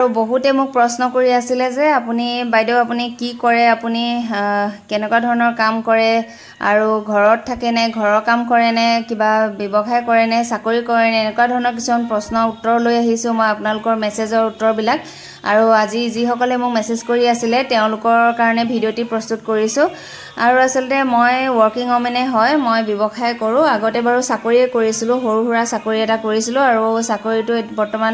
বহুতে মোক প্ৰশ্ন কৰি আছিলে যে আপুনি বাইদেউ আপুনি কি কৰে, আপুনি কেনেকুৱা ধৰণৰ কাম কৰে আৰু ঘৰত থাকে নে, ঘৰৰ কাম কৰে নে, কিবা ব্যৱসায় কৰে নে, চাকৰি কৰে নে, এনেকুৱা ধৰণৰ কিছুমান প্ৰশ্নৰ উত্তৰ লৈ আহিছোঁ মই আপোনালোকৰ মেছেজৰ উত্তৰবিলাক। আৰু আজি যিসকলে মোক মেছেজ কৰি আছিলে তেওঁলোকৰ কাৰণে ভিডিঅ'টি প্ৰস্তুত কৰিছোঁ। আৰু আচলতে মই ৱৰ্কিং ওমেনে হয়, মই ব্যৱসায় কৰোঁ। আগতে বাৰু চাকৰিয়ে কৰিছিলোঁ, সৰু সুৰা চাকৰি এটা কৰিছিলোঁ আৰু চাকৰিটো বৰ্তমান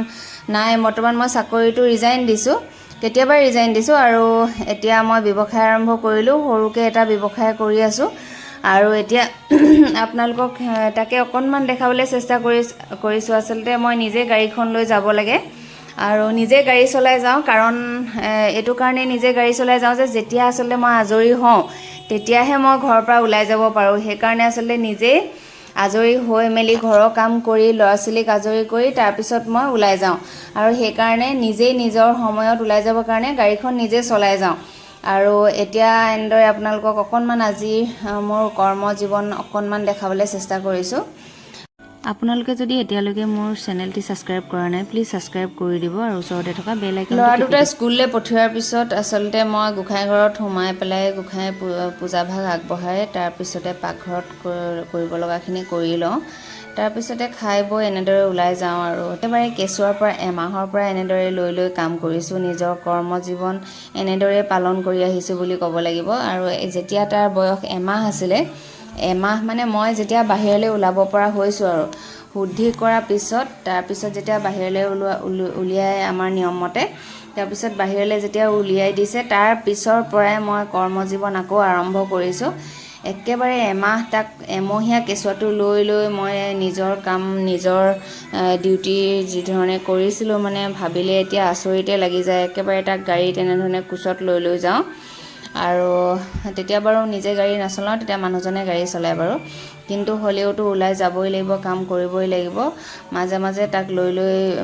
নাই। বৰ্তমান মই চাকৰিটো ৰিজাইন দিছোঁ, কেতিয়াবাই ৰিজাইন দিছোঁ আৰু এতিয়া মই ব্যৱসায় আৰম্ভ কৰিলোঁ। সৰুকৈ এটা ব্যৱসায় কৰি আছোঁ আৰু এতিয়া আপোনালোকক তাকে অকণমান দেখাবলৈ চেষ্টা কৰিছোঁ। আচলতে মই নিজে গাড়ীখন লৈ যাব লাগে আৰু নিজে গাড়ী চলাই যাওঁ, কাৰণ এইটো কাৰণে নিজে গাড়ী চলাই যাওঁ যে যেতিয়া আচলতে মই আজৰি হওঁ তেতিয়াহে মই ঘৰৰ পৰা ওলাই যাব পাৰোঁ। সেইকাৰণে আচলতে নিজেই আজৰি হৈ মেলি ঘৰৰ কাম কৰি ল'ৰা ছোৱালীক আজৰি কৰি তাৰপিছত মই ওলাই যাওঁ আৰু সেইকাৰণে নিজেই নিজৰ সময়ত ওলাই যাবৰ কাৰণে গাড়ীখন নিজে চলাই যাওঁ। আৰু এতিয়া এনেদৰে আপোনালোকক অকণমান আজি মোৰ কৰ্মজীৱন অকণমান দেখাবলৈ চেষ্টা কৰিছোঁ। আপোনালোকে যদি এতিয়ালৈকে মোৰ চেনেলটি ছাবস্ক্ৰাইব কৰা নাই, প্লিজ ছাবস্ক্ৰাইব কৰি দিব আৰু ওচৰতে থকা বেল আইকনটো ল'ৰা দুটা স্কুললৈ পঠিওৱাৰ পিছত আচলতে মই গোঁসাই ঘৰত সোমাই পেলাই গোঁসাই পূজাভাগ আগবঢ়াই তাৰপিছতে পাকঘৰত কৰিব লগাখিনি কৰি লওঁ। তাৰপিছতে খাই বৈ এনেদৰে ওলাই যাওঁ আৰু একেবাৰে কেঁচুৱাৰ পৰা এমাহৰ পৰা এনেদৰে লৈ কাম কৰিছোঁ। নিজৰ কৰ্মজীৱন এনেদৰে পালন কৰি আহিছোঁ বুলি ক'ব লাগিব। আৰু যেতিয়া তাৰ বয়স এমাহ আছিলে, এমাহ মানে মই যেতিয়া বাহিৰলৈ ওলাব পৰা হৈছোঁ আৰু শুদ্ধি কৰাৰ পিছত তাৰপিছত যেতিয়া বাহিৰলৈ উলিয়াই আমাৰ নিয়মমতে তাৰপিছত বাহিৰলৈ যেতিয়া উলিয়াই দিছে তাৰ পিছৰ পৰাই মই কৰ্মজীৱন আকৌ আৰম্ভ কৰিছোঁ। একেবাৰে এমাহ তাক এমহীয়া কেঁচুৱাটো লৈ মই নিজৰ কাম নিজৰ ডিউটি যিধৰণে কৰিছিলোঁ মানে ভাবিলে এতিয়া আচৰিতে লাগি যায়। একেবাৰে তাক গাড়ী তেনেধৰণে কোচত লৈ যাওঁ আৰু তেতিয়া বাৰু নিজে গাড়ী নচলাওঁ, তেতিয়া মানুহজনে গাড়ী চলায় বাৰু, কিন্তু হ'লেওতো ওলাই যাবই লাগিব, কাম কৰিবই লাগিব। মাজে মাজে তাক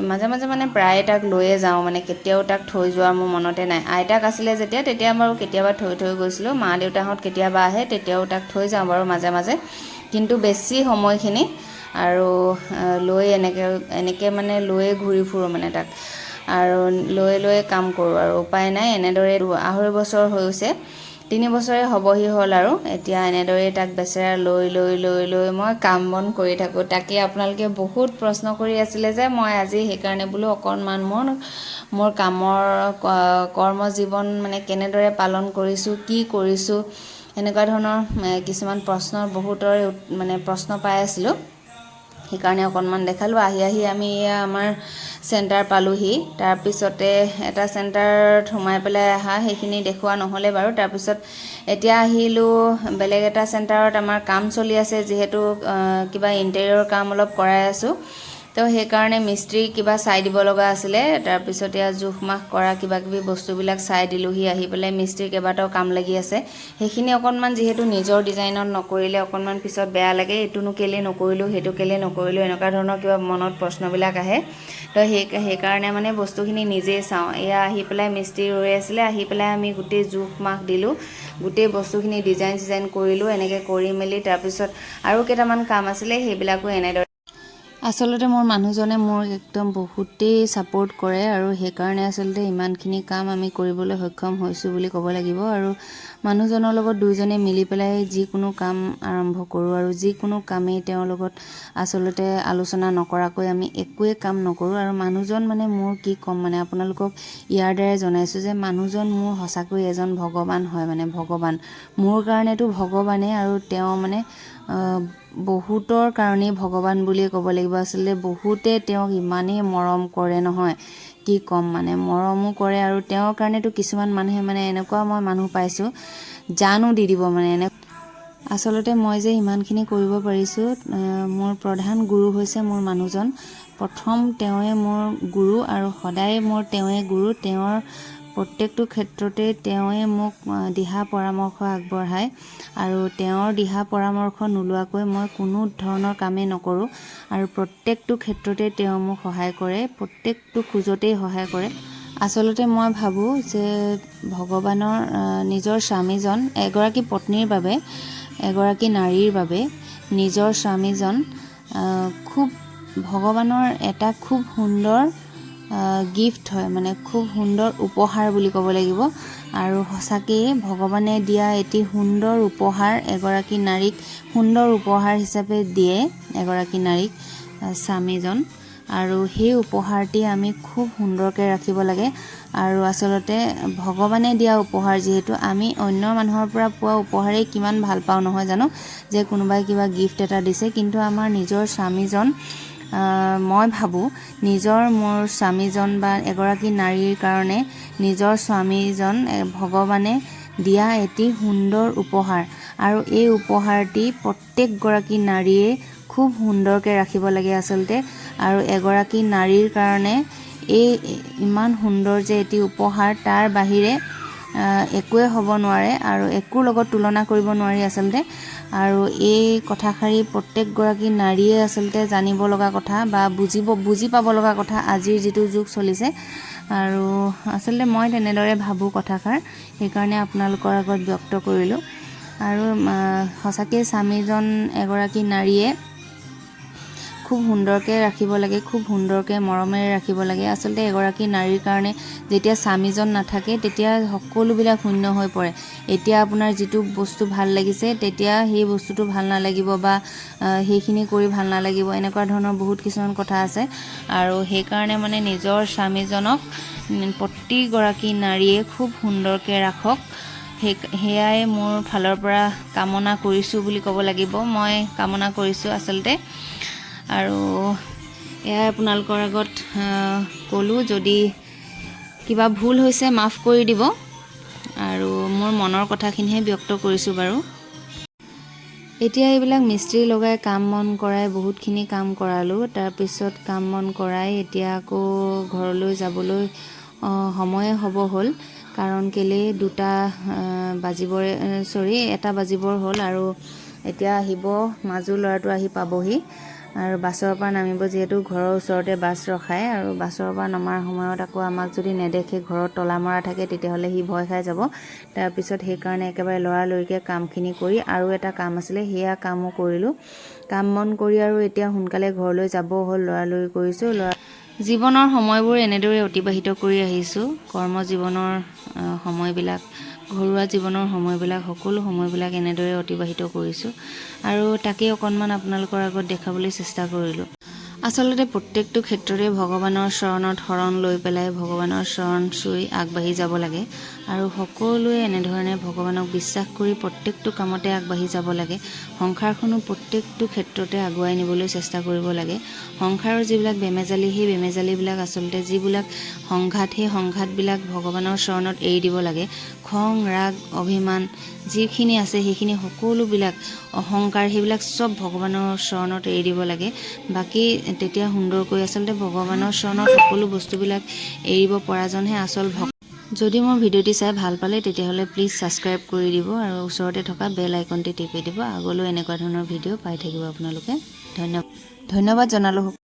মাজে মানে প্ৰায় তাক লৈয়ে যাওঁ, মানে কেতিয়াও তাক থৈ যোৱা মোৰ মনতে নাই। আইতাক আছিলে তেতিয়া বাৰু কেতিয়াবা থৈ গৈছিলোঁ, মা দেউতাহঁত কেতিয়াবা আহে তেতিয়াও তাক থৈ যাওঁ বাৰু মাজে মাজে, কিন্তু বেছি সময়খিনি আৰু এনেকৈ মানে লৈয়ে ঘূৰি ফুৰোঁ মানে তাক আৰু লৈ কাম কৰোঁ আৰু উপায় নাই। এনেদৰে 2.5 বছৰ হৈছে, 3 বছৰে হ'বহি হ'ল আৰু এতিয়া এনেদৰেই তাক বেচেৰা লৈ মই কাম বন কৰি থাকোঁ। তাকে আপোনালোকে বহুত প্ৰশ্ন কৰি আছিলে যে মই আজি সেইকাৰণে বোলো অকণমান মোৰ কৰ্মজীৱন মানে কেনেদৰে পালন কৰিছোঁ, কি কৰিছোঁ, এনেকুৱা ধৰণৰ কিছুমান বহুতৰে মানে প্ৰশ্ন পাই আছিলোঁ। সেইকাৰণে অকণমান দেখালোঁ। আহি আমি আমাৰ চেণ্টাৰ পালোহি। তাৰপিছতে এটা চেণ্টাৰত সোমাই পেলাই সেইখিনি দেখুওৱা নহ'লে বাৰু। তাৰপিছত এতিয়া আহিলোঁ বেলেগ এটা চেণ্টাৰত। আমাৰ কাম চলি আছে যিহেতু কিবা ইণ্টেৰিয়ৰ কাম অলপ কৰাই আছোঁ, তো সেইকাৰণে মিস্ত্ৰী কিবা চাই দিব লগা আছিলে। তাৰপিছত এয়া জোখ মাখ কৰা কিবাকিবি বস্তুবিলাক চাই দিলোঁহি। আহি পেলাই মিস্ত্ৰী কেইবাটাও কাম লাগি আছে, সেইখিনি অকণমান যিহেতু নিজৰ ডিজাইনত নকৰিলে অকণমান পিছত বেয়া লাগে, এইটোনো কেলৈ নকৰিলোঁ, সেইটো কেলৈ নকৰিলোঁ, এনেকুৱা ধৰণৰ কিবা মনত প্ৰশ্নবিলাক আহে। তো সেইকাৰণে মানে বস্তুখিনি নিজেই চাওঁ। এয়া আহি পেলাই মিস্ত্ৰী ৰৈ আছিলে, আহি পেলাই আমি গোটেই জোখ মাখ দিলোঁ, গোটেই বস্তুখিনি ডিজাইন কৰিলোঁ। এনেকৈ কৰি মেলি তাৰপিছত আৰু কেইটামান কাম আছিলে, সেইবিলাকো এনেদৰে আচলতে মোৰ মানুহজনে মোক একদম বহুতেই ছাপোৰ্ট কৰে আৰু সেইকাৰণে আচলতে ইমানখিনি কাম আমি কৰিবলৈ সক্ষম হৈছোঁ বুলি ক'ব লাগিব। আৰু মানুহজনৰ লগত দুয়োজনে মিলি পেলাই যিকোনো কাম আৰম্ভ কৰোঁ আৰু যিকোনো কামেই তেওঁৰ লগত আচলতে আলোচনা নকৰাকৈ আমি একোৱে কাম নকৰোঁ। আৰু মানুহজন মানে মোৰ কি ক'ম, মানে আপোনালোকক ইয়াৰ দ্বাৰাই জনাইছোঁ যে মানুহজন মোৰ সঁচাকৈ এজন ভগৱান হয়, মানে ভগৱান মোৰ কাৰণেতো ভগৱানেই আৰু তেওঁ মানে বহুতৰ কাৰণেই ভগৱান বুলিয়ে ক'ব লাগিব। আচলতে বহুতে তেওঁক ইমানেই মৰম কৰে নহয়, কি ক'ম, মানে মৰমো কৰে। আৰু তেওঁৰ কাৰণেতো কিছুমান মানুহে মানে এনেকুৱা মই মানুহ পাইছোঁ জানো দি দিব মানে আচলতে মই যে ইমানখিনি কৰিব পাৰিছোঁ, মোৰ প্ৰধান গুৰু হৈছে মোৰ মানুহজন। প্ৰথম তেওঁৱে মোৰ গুৰু আৰু সদায় মোৰ তেওঁৱে গুৰু। তেওঁৰ প্ৰত্যেকটো ক্ষেত্ৰতে তেওঁৱে মোক দিহা পৰামৰ্শ আগবঢ়ায় আৰু তেওঁৰ দিহা পৰামৰ্শ নোলোৱাকৈ মই কোনো ধৰণৰ কামেই নকৰোঁ। আৰু প্ৰত্যেকটো ক্ষেত্ৰতে তেওঁ মোক সহায় কৰে, প্ৰত্যেকটো খোজতেই সহায় কৰে। আচলতে মই ভাবোঁ যে ভগৱানৰ নিজৰ স্বামীজন, এগৰাকী পত্নীৰ বাবে, এগৰাকী নাৰীৰ বাবে নিজৰ স্বামীজন খুব ভগৱানৰ এটা খুব সুন্দৰ গিফ্ট হয়, মানে খুব সুন্দৰ উপহাৰ বুলি ক'ব লাগিব। আৰু সঁচাকৈয়ে ভগৱানে দিয়া এটি সুন্দৰ উপহাৰ, এগৰাকী নাৰীক সুন্দৰ উপহাৰ হিচাপে দিয়ে এগৰাকী নাৰীক স্বামীজন। আৰু সেই উপহাৰটি আমি খুব সুন্দৰকৈ ৰাখিব লাগে। আৰু আচলতে ভগৱানে দিয়া উপহাৰ যিহেতু, আমি অন্য মানুহৰ পৰা পোৱা উপহাৰেই কিমান ভাল পাওঁ নহয় জানো, যে কোনোবাই কিবা গিফ্ট এটা দিছে, কিন্তু আমাৰ নিজৰ স্বামীজন, মই ভাবোঁ মোৰ স্বামীজন বা এগৰাকী নাৰীৰ কাৰণে নিজৰ স্বামীজন ভগৱানে দিয়া এটি সুন্দৰ উপহাৰ। আৰু এই উপহাৰটি প্ৰত্যেকগৰাকী নাৰীয়ে খুব সুন্দৰকৈ ৰাখিব লাগে আচলতে। আৰু এগৰাকী নাৰীৰ কাৰণে এই ইমান সুন্দৰ যে এটি উপহাৰ, তাৰ বাহিৰে একোৱে হ'ব নোৱাৰে আৰু একোৰ লগত তুলনা কৰিব নোৱাৰি আচলতে। আৰু এই কথাষাৰি প্ৰত্যেকগৰাকী নাৰীয়ে আচলতে জানিব লগা কথা বা বুজি পাব লগা কথা আজিৰ যিটো যুগ চলিছে। আৰু আচলতে মই তেনেদৰে ভাবোঁ কথাষাৰ, সেইকাৰণে আপোনালোকৰ আগত ব্যক্ত কৰিলোঁ। আৰু সঁচাকৈ স্বামীজন এগৰাকী নাৰীয়ে খুব সুন্দৰকৈ ৰাখিব লাগে, খুব সুন্দৰকৈ মৰমেৰে ৰাখিব লাগে। আচলতে এগৰাকী নাৰীৰ কাৰণে যেতিয়া স্বামীজন নাথাকে তেতিয়া সকলোবিলাক শূন্য হৈ পৰে। এতিয়া আপোনাৰ যিটো বস্তু ভাল লাগিছে, তেতিয়া সেই বস্তুটো ভাল নালাগিব বা সেইখিনি কৰি ভাল নালাগিব, এনেকুৱা ধৰণৰ বহুত কিছুমান কথা আছে। আৰু সেইকাৰণে মানে নিজৰ স্বামীজনক প্ৰতিগৰাকী নাৰীয়ে খুব সুন্দৰকৈ ৰাখক, সেয়াই মোৰ ফালৰ পৰা কামনা কৰিছোঁ বুলি ক'ব লাগিব। মই কামনা কৰিছোঁ আচলতে। আৰু এয়াই আপোনালোকৰ আগত ক'লোঁ, যদি কিবা ভুল হৈছে মাফ কৰি দিব। আৰু মোৰ মনৰ কথাখিনিহে ব্যক্ত কৰিছোঁ বাৰু। এতিয়া এইবিলাক মিস্ত্ৰী লগাই কাম বন কৰাই বহুতখিনি কাম কৰালোঁ। তাৰপিছত কাম বন কৰাই এতিয়া আকৌ ঘৰলৈ যাবলৈ সময়ে হ'ব হ'ল। কাৰণ কেলে 1 বাজিবৰ হ'ল। আৰু এতিয়া আহিব, মাজু ল'ৰাটো আহি পাবহি আৰু বাছৰ পৰা নামিব, যিহেতু ঘৰৰ ওচৰতে বাছ ৰখায়। আৰু বাছৰ পৰা নমাৰ সময়ত আকৌ আমাক যদি নেদেখে, ঘৰত তলা মৰা থাকে, তেতিয়াহ'লে সি ভয় খাই যাব। তাৰপিছত সেইকাৰণে একেবাৰে লৰালৰিকৈ কামখিনি কৰি, আৰু এটা কাম আছিলে সেয়া কামো কৰিলোঁ। কাম বন কৰি আৰু এতিয়া সোনকালে ঘৰলৈ যাব হ'ল, লৰালৰি কৰিছোঁ। জীৱনৰ সময়বোৰ এনেদৰে অতিবাহিত কৰি আহিছোঁ। কৰ্মজীৱনৰ সময়বিলাক, ঘৰুৱা জীৱনৰ সময়বিলাক, সকলো সময়বিলাক এনেদৰে অতিবাহিত কৰিছোঁ। আৰু তাকেই অকণমান আপোনালোকৰ আগত দেখাবলৈ চেষ্টা কৰিলোঁ। আচলতে প্ৰত্যেকটো ক্ষেত্ৰতে ভগৱানৰ চৰণত শৰণ লৈ পেলাই ভগৱানৰ চৰণ চুই আগবাঢ়ি যাব লাগে। আৰু সকলোৱে এনেধৰণে ভগৱানক বিশ্বাস কৰি প্ৰত্যেকটো কামতে আগবাঢ়ি যাব লাগে। সংসাৰখনো প্ৰত্যেকটো ক্ষেত্ৰতে আগুৱাই নিবলৈ চেষ্টা কৰিব লাগে। সংসাৰৰ যিবিলাক বেমেজালি, সেই বেমেজালিবিলাক আচলতে যিবিলাক সংঘাত, সেই সংঘাতবিলাক ভগৱানৰ চৰণত এৰি দিব লাগে। খং, ৰাগ, অভিমান যিখিনি আছে, সেইখিনি সকলোবিলাক অহংকাৰ, সেইবিলাক চব ভগৱানৰ চৰণত এৰি দিব লাগে। বাকী তেতিয়া সুন্দৰকৈ আচলতে ভগৱানৰ চৰণত সকলো বস্তুবিলাক এৰিব পৰাজনহে আচল ভক্ত। যদি মোৰ ভিডিঅ'টি চাই ভাল পালে, তেতিয়াহ'লে প্লিজ ছাবস্ক্ৰাইব কৰি দিব আৰু ওচৰতে থকা বেল আইকনটি টিপি দিব। আগলৈও এনেকুৱা ধৰণৰ ভিডিঅ' পাই থাকিব আপোনালোকে। ধন্যবাদ জনালোঁ।